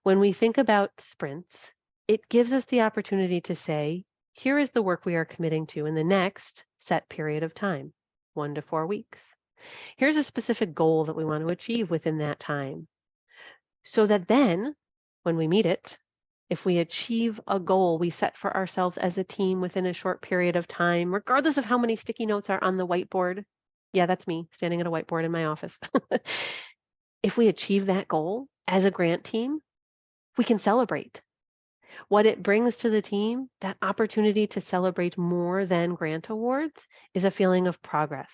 when we think about sprints, it gives us the opportunity to say, here is the work we are committing to in the next set period of time, 1 to 4 weeks. Here's a specific goal that we want to achieve within that time. So that then, when we meet it, if we achieve a goal we set for ourselves as a team within a short period of time, regardless of how many sticky notes are on the whiteboard, yeah, that's me standing at a whiteboard in my office. If we achieve that goal as a grant team, we can celebrate. What it brings to the team, that opportunity to celebrate more than grant awards, is a feeling of progress.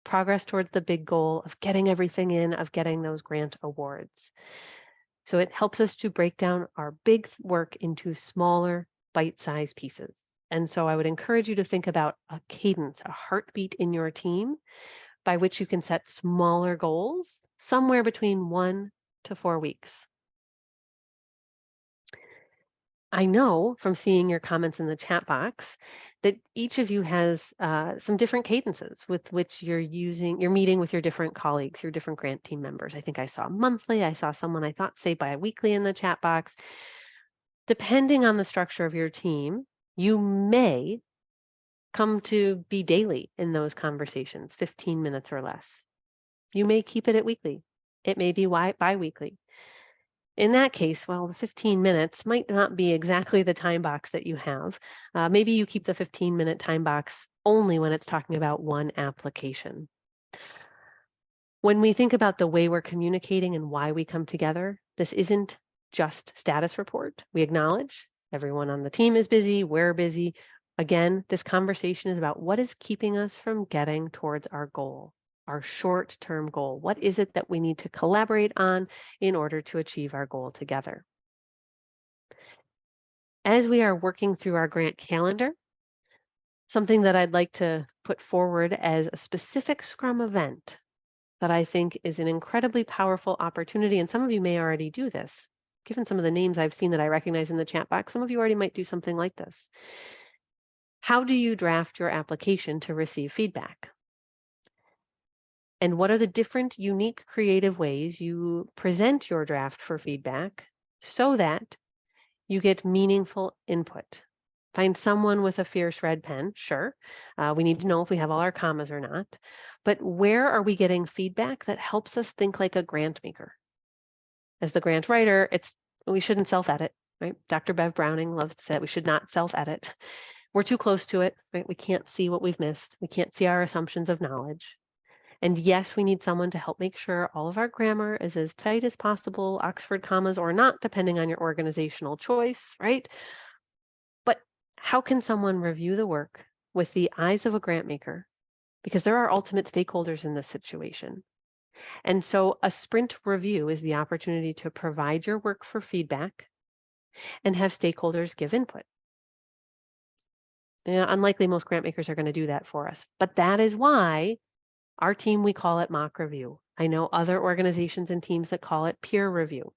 Progress towards the big goal of getting everything in, of getting those grant awards. So it helps us to break down our big work into smaller, bite-sized pieces. And so I would encourage you to think about a cadence, a heartbeat in your team by which you can set smaller goals somewhere between 1 to 4 weeks. I know from seeing your comments in the chat box that each of you has some different cadences with which you're meeting with your different colleagues, your different grant team members. I think I saw monthly. I saw someone I thought say bi-weekly in the chat box. Depending on the structure of your team, you may come to be daily in those conversations, 15 minutes or less. You may keep it at weekly. It may be bi-weekly. In that case, well, the 15 minutes might not be exactly the time box that you have. Maybe you keep the 15-minute time box only when it's talking about one application. When we think about the way we're communicating and why we come together, this isn't just status report. We acknowledge everyone on the team is busy, we're busy. Again, this conversation is about what is keeping us from getting towards our goal. Our short-term goal. What is it that we need to collaborate on in order to achieve our goal together? As we are working through our grant calendar, something that I'd like to put forward as a specific Scrum event that I think is an incredibly powerful opportunity, and some of you may already do this. Given some of the names I've seen that I recognize in the chat box, some of you already might do something like this. How do you draft your application to receive feedback? And what are the different, unique, creative ways you present your draft for feedback so that you get meaningful input? Find someone with a fierce red pen, sure. We need to know if we have all our commas or not. But where are we getting feedback that helps us think like a grant maker? As the grant writer, we shouldn't self-edit, right? Dr. Bev Browning loves to say that we should not self-edit. We're too close to it, right? We can't see what we've missed. We can't see our assumptions of knowledge. And yes, we need someone to help make sure all of our grammar is as tight as possible, Oxford commas or not, depending on your organizational choice, right? But how can someone review the work with the eyes of a grant maker because there are ultimate stakeholders in this situation. And so a sprint review is the opportunity to provide your work for feedback and have stakeholders give input. Unlikely most grant makers are going to do that for us, but that is why our team, we call it mock review. I know other organizations and teams that call it peer review,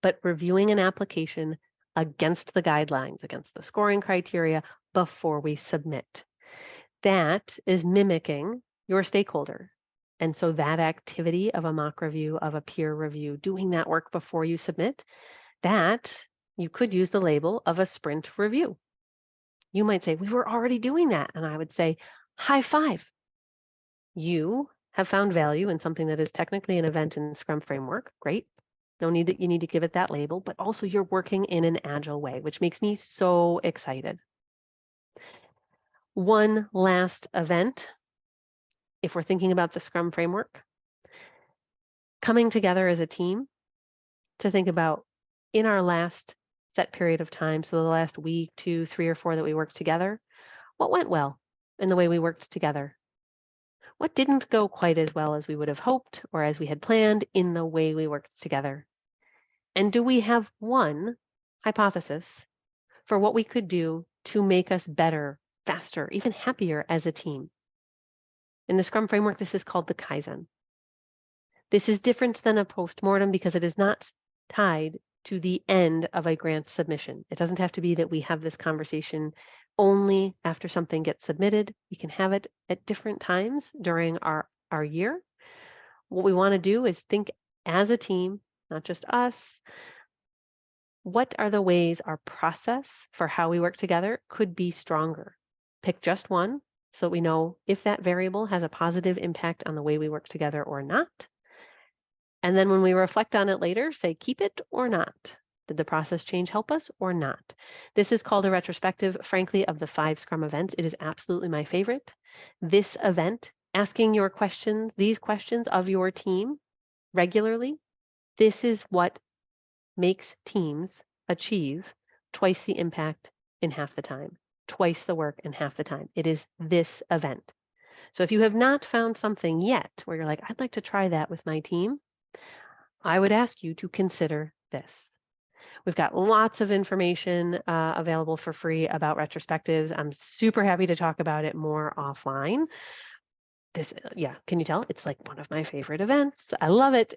but reviewing an application against the guidelines, against the scoring criteria before we submit. That is mimicking your stakeholder. And so that activity of a mock review, of a peer review, doing that work before you submit, that you could use the label of a sprint review. You might say, we were already doing that. And I would say, high five. You have found value in something that is technically an event in Scrum framework. Great. No need that you need to give it that label, but also you're working in an agile way, which makes me so excited. One last event, if we're thinking about the Scrum framework, coming together as a team to think about in our last set period of time, so the last week, 2, 3, or 4 that we worked together, what went well in the way we worked together? What didn't go quite as well as we would have hoped or as we had planned in the way we worked together? And do we have one hypothesis for what we could do to make us better, faster, even happier as a team? In the Scrum framework, this is called the Kaizen. This is different than a postmortem because it is not tied to the end of a grant submission. It doesn't have to be that we have this conversation only after something gets submitted. We can have it at different times during our year. What we want to do is think as a team, not just us. What are the ways our process for how we work together could be stronger? Pick just one so we know if that variable has a positive impact on the way we work together or not. And then when we reflect on it later, say, keep it or not. Did the process change help us or not? This is called a retrospective. Frankly, of the 5 Scrum events, it is absolutely my favorite. This event, asking your questions, these questions of your team regularly, this is what makes teams achieve twice the impact in half the time, twice the work in half the time. It is this event. So if you have not found something yet where you're like, I'd like to try that with my team, I would ask you to consider this. We've got lots of information available for free about retrospectives. I'm super happy to talk about it more offline. Can you tell? It's like one of my favorite events. I love it.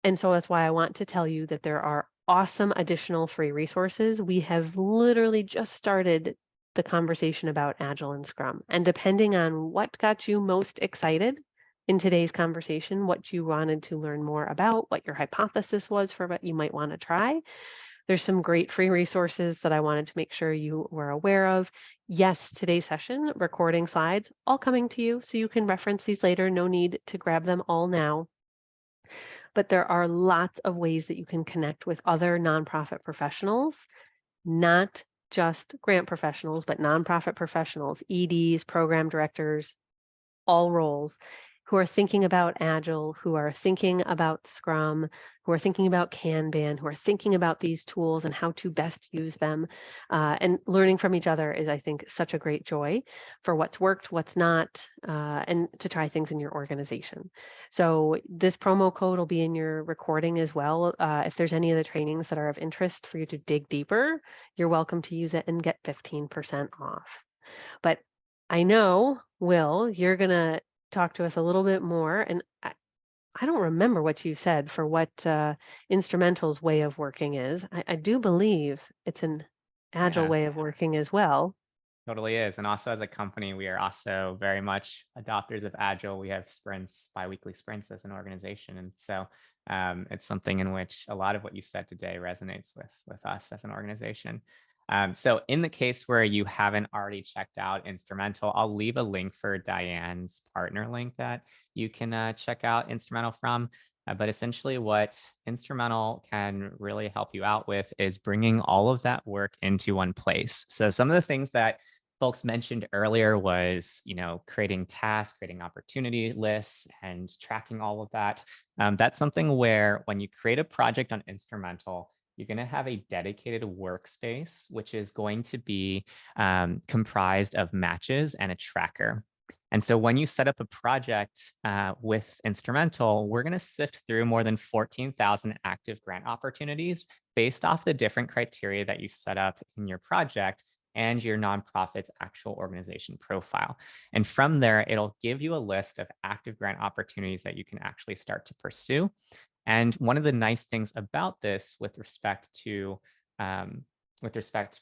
And so that's why I want to tell you that there are awesome additional free resources. We have literally just started the conversation about Agile and Scrum. And depending on what got you most excited in today's conversation, what you wanted to learn more about, what your hypothesis was for what you might want to try, there's some great free resources that I wanted to make sure you were aware of. Yes, today's session, recording slides, all coming to you, so you can reference these later. No need to grab them all now. But there are lots of ways that you can connect with other nonprofit professionals, not just grant professionals, but nonprofit professionals, EDs, program directors, all roles, who are thinking about Agile, who are thinking about Scrum, who are thinking about Kanban, who are thinking about these tools and how to best use them. And learning from each other is, I think, such a great joy for what's worked, what's not, and to try things in your organization. So this promo code will be in your recording as well. If there's any of the trainings that are of interest for you to dig deeper, you're welcome to use it and get 15% off. But I know, Will, you're going to talk to us a little bit more. And I don't remember what you said for what Instrumentl's way of working is. I do believe it's an agile way of working as well. Totally is. And also as a company, we are also very much adopters of Agile. We have sprints, biweekly sprints as an organization. And so it's something in which a lot of what you said today resonates with us as an organization. So in the case where you haven't already checked out Instrumentl, I'll leave a link for Diane's partner link that you can check out Instrumentl from. But essentially what Instrumentl can really help you out with is bringing all of that work into one place. So some of the things that folks mentioned earlier was, creating tasks, creating opportunity lists, and tracking all of that. That's something where when you create a project on Instrumentl, you're going to have a dedicated workspace, which is going to be comprised of matches and a tracker. And so when you set up a project with Instrumentl, we're going to sift through more than 14,000 active grant opportunities based off the different criteria that you set up in your project and your nonprofit's actual organization profile. And from there, it'll give you a list of active grant opportunities that you can actually start to pursue. And one of the nice things about this with respect to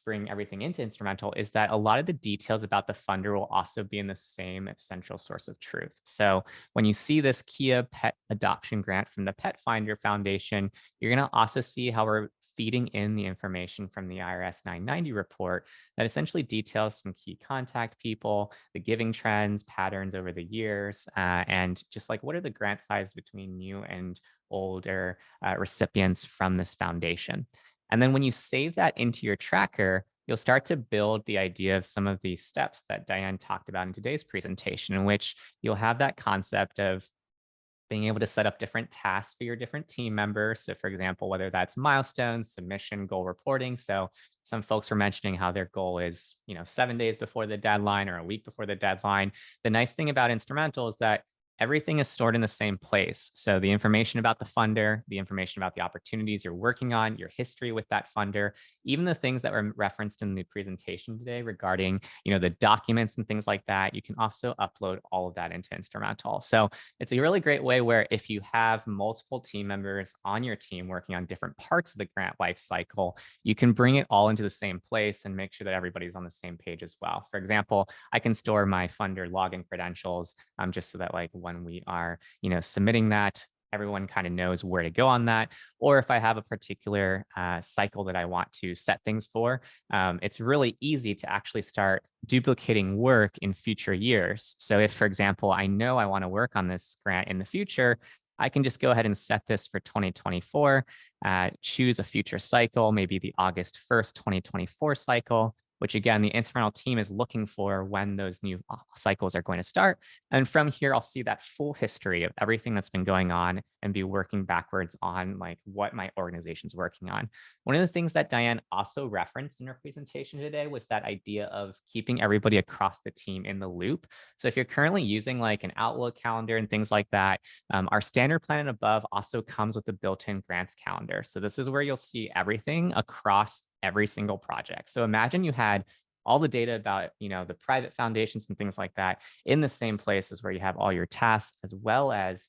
bringing everything into Instrumentl is that a lot of the details about the funder will also be in the same central source of truth. So when you see this Kia Pet Adoption Grant from the Pet Finder Foundation, you're going to also see how we're feeding in the information from the IRS 990 report that essentially details some key contact people, the giving trends, patterns over the years, and just like what are the grant sizes between new and older recipients from this foundation. And then when you save that into your tracker, you'll start to build the idea of some of these steps that Diane talked about in today's presentation, in which you'll have that concept of being able to set up different tasks for your different team members. So for example, whether that's milestones, submission, goal reporting. So some folks were mentioning how their goal is, 7 days before the deadline or a week before the deadline. The nice thing about Instrumentl is that everything is stored in the same place. So the information about the funder, the information about the opportunities you're working on, your history with that funder, even the things that were referenced in the presentation today regarding, the documents and things like that, you can also upload all of that into Instrumentl. So it's a really great way where if you have multiple team members on your team working on different parts of the grant life cycle, you can bring it all into the same place and make sure that everybody's on the same page as well. For example, I can store my funder login credentials just so that like when we are, submitting that, everyone kind of knows where to go on that. Or if I have a particular cycle that I want to set things for, it's really easy to actually start duplicating work in future years. So if, for example, I know I want to work on this grant in the future, I can just go ahead and set this for 2024, choose a future cycle, maybe the August 1st, 2024 cycle, which again, the Instrumentl team is looking for when those new cycles are going to start. And from here, I'll see that full history of everything that's been going on and be working backwards on like what my organization's working on. One of the things that Diane also referenced in her presentation today was that idea of keeping everybody across the team in the loop. So if you're currently using like an Outlook calendar and things like that, our standard plan and above also comes with a built-in grants calendar. So this is where you'll see everything across every single project. So imagine you had all the data about, the private foundations and things like that in the same places where you have all your tasks, as well as,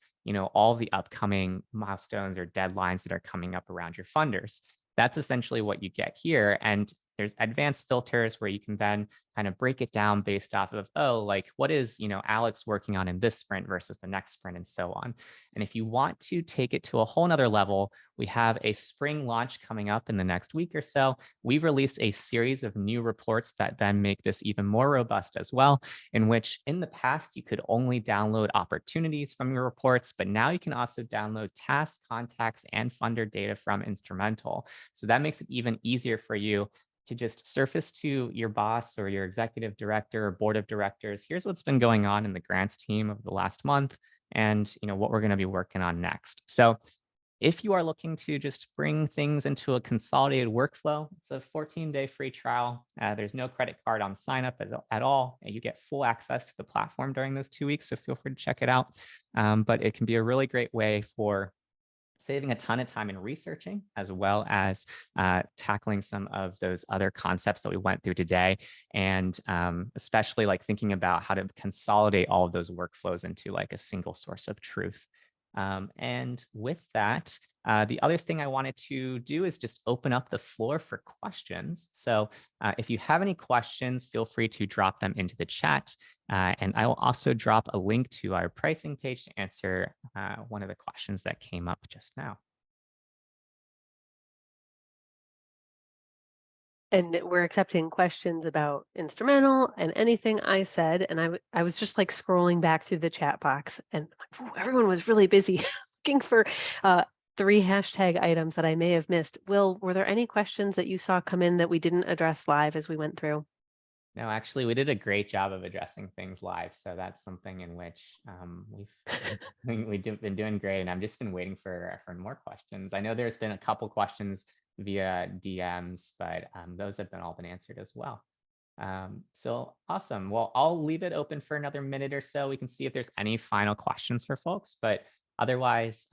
all the upcoming milestones or deadlines that are coming up around your funders. That's essentially what you get here. And there's advanced filters where you can then kind of break it down based off of, like what is, Alex working on in this sprint versus the next sprint and so on. And if you want to take it to a whole nother level, we have a spring launch coming up in the next week or so. We've released a series of new reports that then make this even more robust as well, in which in the past, you could only download opportunities from your reports, but now you can also download tasks, contacts, and funder data from Instrumentl. So that makes it even easier for you to just surface to your boss or your executive director or board of directors, here's what's been going on in the grants team over the last month and what we're going to be working on next. So if you are looking to just bring things into a consolidated workflow, it's a 14-day free trial. There's no credit card on sign up at all. And you get full access to the platform during those 2 weeks. So feel free to check it out. But it can be a really great way for saving a ton of time in researching, as well as tackling some of those other concepts that we went through today. And especially like thinking about how to consolidate all of those workflows into like a single source of truth. And with that, the other thing I wanted to do is just open up the floor for questions. So if you have any questions, feel free to drop them into the chat. And I will also drop a link to our pricing page to answer one of the questions that came up just now. And we're accepting questions about Instrumentl and anything I said. And I was just like scrolling back through the chat box, and everyone was really busy looking for 3 hashtag items that I may have missed. Will, were there any questions that you saw come in that we didn't address live as we went through? No, actually, we did a great job of addressing things live. So that's something in which we've been doing great. And I've just been waiting for more questions. I know there's been a couple questions via DMs, but those have all been answered as well. So awesome. Well, I'll leave it open for another minute or so. We can see if there's any final questions for folks, but otherwise,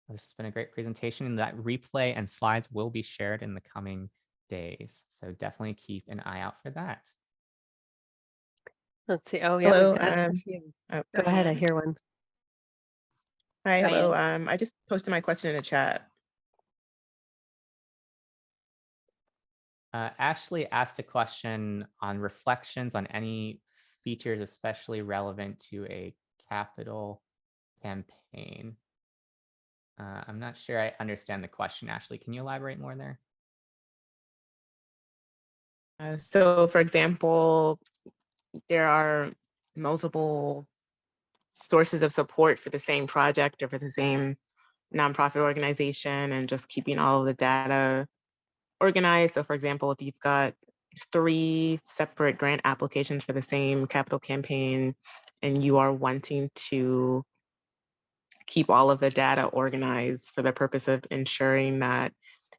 this has been a great presentation, and that replay and slides will be shared in the coming days. So definitely keep an eye out for that. Let's see. Oh, yeah. Hello. We've got a few. Oh, Go ahead. I hear one. hi. Hello. Diane. I just posted my question in the chat. Ashley asked a question on reflections on any features especially relevant to a capital campaign. I'm not sure I understand the question, Ashley. Can you elaborate more there? So, for example, there are multiple sources of support for the same project or for the same nonprofit organization, and just keeping all of the data organized. So, for example, if you've got 3 separate grant applications for the same capital campaign, and you are wanting to keep all of the data organized for the purpose of ensuring that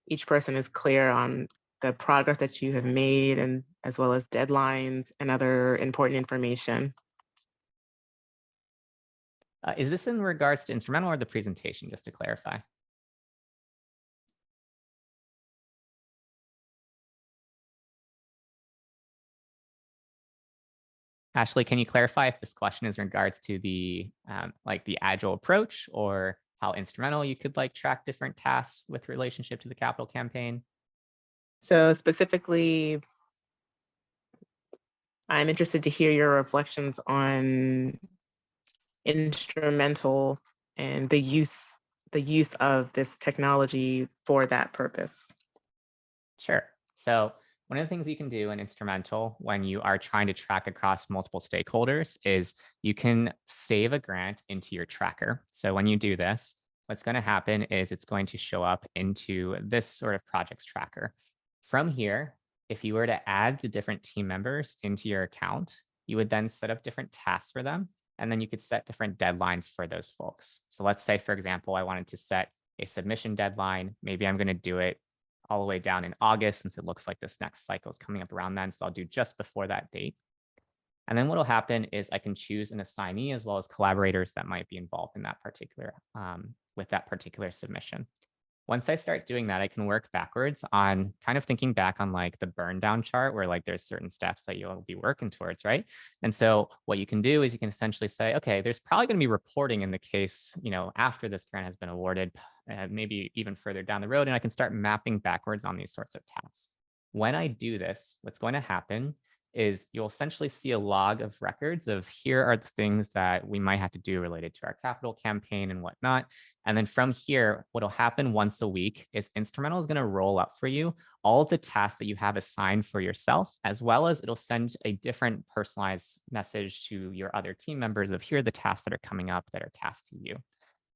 each person is clear on the progress that you have made, and as well as deadlines and other important information. Is this in regards to Instrumentl or the presentation, just to clarify? Ashley, can you clarify if this question is in regards to the like the Agile approach, or how Instrumentl you could like track different tasks with relationship to the capital campaign? So specifically, I'm interested to hear your reflections on Instrumentl and the use of this technology for that purpose. Sure. So one of the things you can do in Instrumentl when you are trying to track across multiple stakeholders is you can save a grant into your tracker. So when you do this, what's going to happen is it's going to show up into this sort of projects tracker. From here, if you were to add the different team members into your account, you would then set up different tasks for them, and then you could set different deadlines for those folks. So let's say, for example, I wanted to set a submission deadline. Maybe I'm going to do it all the way down in August, since it looks like this next cycle is coming up around then. So I'll do just before that date. And then what will happen is I can choose an assignee as well as collaborators that might be involved in that particular, with that particular submission. Once I start doing that, I can work backwards on kind of thinking back on like the burn down chart, where like there's certain steps that you'll be working towards, right? And so what you can do is you can essentially say, okay, there's probably going to be reporting in the case, after this grant has been awarded, maybe even further down the road, and I can start mapping backwards on these sorts of tasks. When I do this, what's going to happen is you'll essentially see a log of records of here are the things that we might have to do related to our capital campaign and whatnot. And then from here, what'll happen once a week is Instrumentl is going to roll up for you all of the tasks that you have assigned for yourself, as well as it'll send a different personalized message to your other team members of here are the tasks that are coming up that are tasked to you.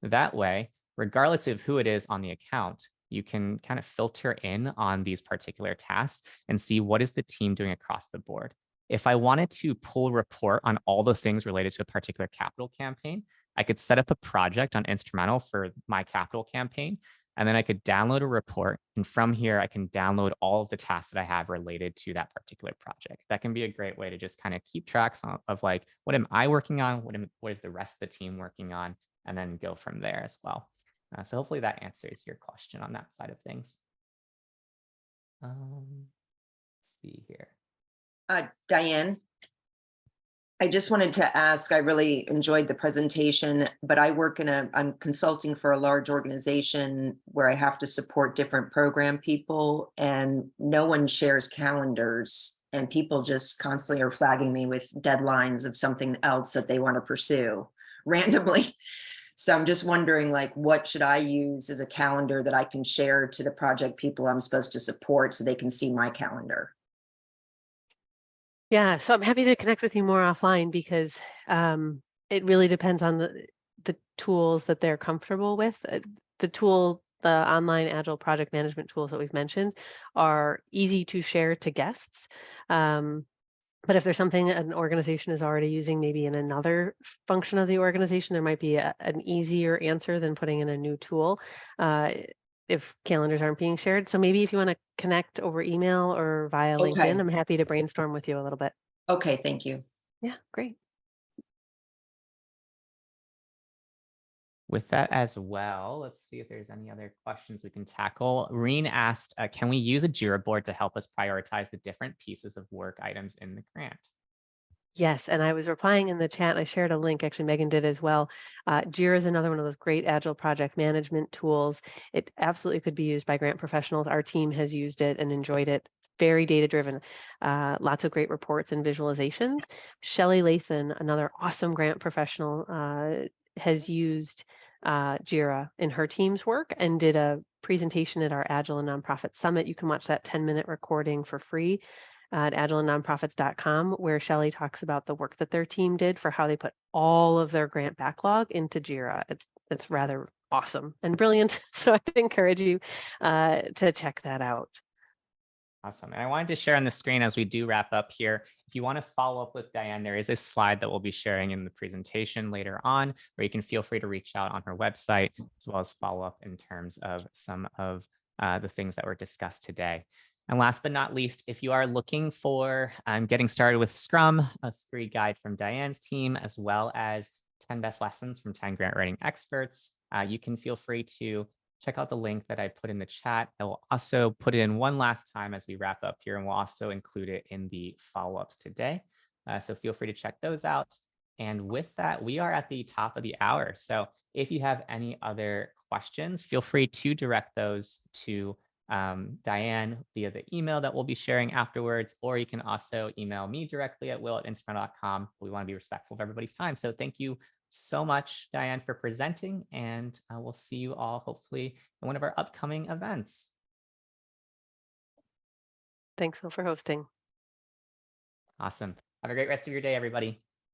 That way, regardless of who it is on the account, you can kind of filter in on these particular tasks and see what is the team doing across the board. If I wanted to pull a report on all the things related to a particular capital campaign, I could set up a project on Instrumentl for my capital campaign, and then I could download a report. And from here, I can download all of the tasks that I have related to that particular project. That can be a great way to just kind of keep tracks of like, what am I working on? What is the rest of the team working on? And then go from there as well. So hopefully that answers your question on that side of things. Let's see here. Diane, I just wanted to ask, I really enjoyed the presentation, but I'm consulting for a large organization where I have to support different program people, and no one shares calendars, and people just constantly are flagging me with deadlines of something else that they want to pursue randomly. So I'm just wondering, like, what should I use as a calendar that I can share to the project people I'm supposed to support so they can see my calendar? Yeah, so I'm happy to connect with you more offline, because it really depends on the tools that they're comfortable with. The online Agile project management tools that we've mentioned are easy to share to guests. But if there's something an organization is already using, maybe in another function of the organization, there might be an easier answer than putting in a new tool. if calendars aren't being shared. So maybe if you want to connect over email or via LinkedIn, I'm happy to brainstorm with you a little bit. Okay, thank you. Yeah, great. With that as well, let's see if there's any other questions we can tackle. Reen asked, can we use a Jira board to help us prioritize the different pieces of work items in the grant? Yes, and I was replying in the chat. I shared a link, actually Megan did as well. Jira is another one of those great Agile project management tools. It absolutely could be used by grant professionals. Our team has used it and enjoyed it. Very data-driven, lots of great reports and visualizations. Shelley Lathan, another awesome grant professional, has used Jira in her team's work and did a presentation at our Agile and Nonprofit Summit. You can watch that 10-minute recording for free at agileandnonprofits.com, where Shelley talks about the work that their team did for how they put all of their grant backlog into Jira. It's rather awesome and brilliant. So I'd encourage you to check that out. Awesome. And I wanted to share on the screen as we do wrap up here. If you want to follow up with Diane, there is a slide that we'll be sharing in the presentation later on, where you can feel free to reach out on her website, as well as follow up in terms of some of the things that were discussed today. And last but not least, if you are looking for getting started with Scrum, a free guide from Diane's team, as well as 10 best lessons from 10 grant writing experts, you can feel free to check out the link that I put in the chat. I will also put it in one last time as we wrap up here, and we'll also include it in the follow-ups today. So feel free to check those out. And with that, we are at the top of the hour. So if you have any other questions, feel free to direct those to Diane via the email that we'll be sharing afterwards, or you can also email me directly at will@instrumentl.com. We want to be respectful of everybody's time. So thank you so much, Diane, for presenting, and we'll see you all hopefully in one of our upcoming events. Thanks, Will, for hosting. Awesome. Have a great rest of your day, everybody.